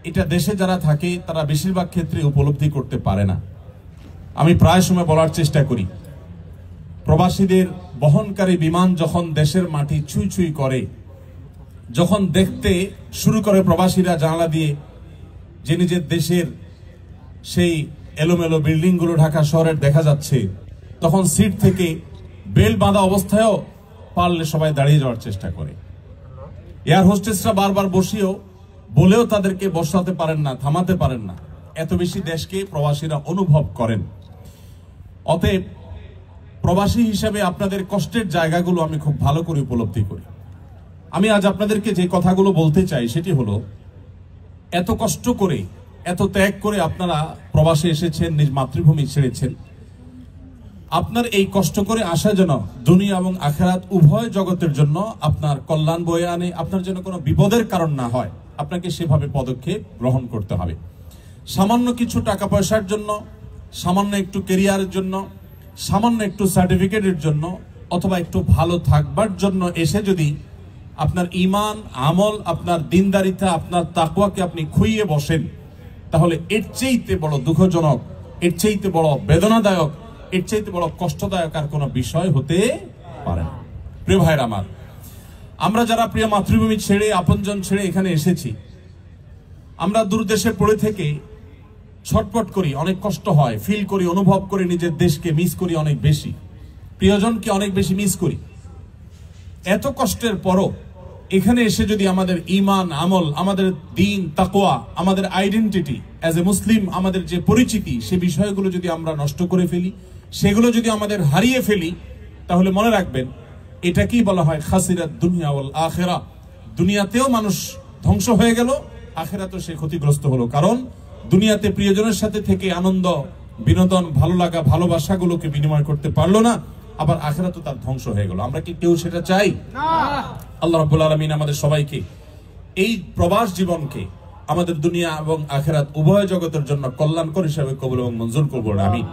এটা দেশে যারা থাকে তারা বেশিরভাগ ক্ষেত্রে উপলব্ধি করতে পারে না। আমি প্রায় সময় বলার চেষ্টা করি, প্রবাসীদের বহনকারী বিমান যখন দেশের মাটি ছুঁই ছুঁই করে, যখন দেখতে শুরু করে প্রবাসীরা জানালা দিয়ে যে নিজের দেশের সেই এলোমেলো বিল্ডিংগুলো ঢাকা শহরের দেখা যাচ্ছে, তখন সিট থেকে বেল বাঁধা অবস্থায়ও পারলে সবাই দাঁড়িয়ে যাওয়ার চেষ্টা করে। এয়ার হোস্টেসরা বারবার বলেও তাদেরকে বসাতে পারেন না, থামাতে পারেন না। এত বেশি দেশকে প্রবাসীরা অনুভব করেন। অতএব প্রবাসী হিসাবে আপনাদের কষ্টের জায়গাগুলো আমি খুব ভালো করে উপলব্ধি করি। আমি আজ আপনাদেরকে যে কথাগুলো বলতে চাই সেটি হলো, এত কষ্ট করে, এত ত্যাগ করে আপনারা প্রবাসে এসেছেন, নিজ মাতৃভূমি ছেড়েছেন। আপনার এই কষ্ট করে আসা যেন দুনিয়া এবং আখিরাত উভয় জগতের জন্য আপনার কল্যাণ বয়ে আনে, আপনার জন্য কোনো বিপদের কারণ না হয়, আপনাকে সেভাবে পদক্ষেপ গ্রহণ করতে হবে। সামান্য কিছু টাকা পয়সার জন্য, সামান্য একটু কেরিয়ারের জন্য, সামান্য একটু সার্টিফিকেটের জন্য, অথবা একটু ভালো থাকবার জন্য এসে যদি আপনার ঈমান, আমল, আপনার দিনদারিতা, আপনার তাকওয়াকে আপনি খুইয়ে বসেন, তাহলে এর চাইতে বড় দুঃখজনক, এর চাইতে বড় বেদনাদায়ক, এর চাইতে বড় কষ্টদায়ক আর কোনো বিষয় হতে পারে না। প্রিয় ভাইরা আমার, আমরা যারা প্রিয় মাতৃভূমি ছেড়ে, আপনজন ছেড়ে এখানে এসেছি, আমরা দূরদেশে পড়ে থেকে ছটপট করি, অনেক কষ্ট হয়, ফিল করি, অনুভব করি, নিজের দেশকে মিস করি অনেক বেশি, প্রিয়জনকে অনেক বেশি মিস করি। এত কষ্টের পরও এখানে এসে যদি আমাদের ঈমান, আমল, আমাদের দ্বীন, তাকওয়া, আমাদের আইডেন্টিটি অ্যাজ এ মুসলিম, আমাদের যে পরিচিতি, সে বিষয়গুলো যদি আমরা নষ্ট করে ফেলি, সেগুলো যদি আমাদের হারিয়ে ফেলি, তাহলে মনে রাখবেন এটাকেই বলা হয় খাসিরাত দুনিয়া ওয়াল আখিরা। দুনিয়াতেও মানুষ ধ্বংস হয়ে গেল, আখিরাতেও সে ক্ষতিগ্রস্ত হলো। কারণ দুনিয়াতে প্রিয়জনের সাথে থেকে আনন্দ, বিনোদন, ভালো লাগা, ভালোবাসাগুলোকে বিনিময় করতে পারলো না, আবার আখিরাতও তার ধ্বংস হয়ে গেল। আমরা কি কেউ সেটা চাই? আল্লাহ রাব্বুল আলামিন আমাদের সবাইকে এই প্রবাস জীবনকে আমাদের দুনিয়া এবং আখিরাত উভয় জগতের জন্য কল্যাণকর হিসাবে কবুল এবং মঞ্জুর করুন। আমিন।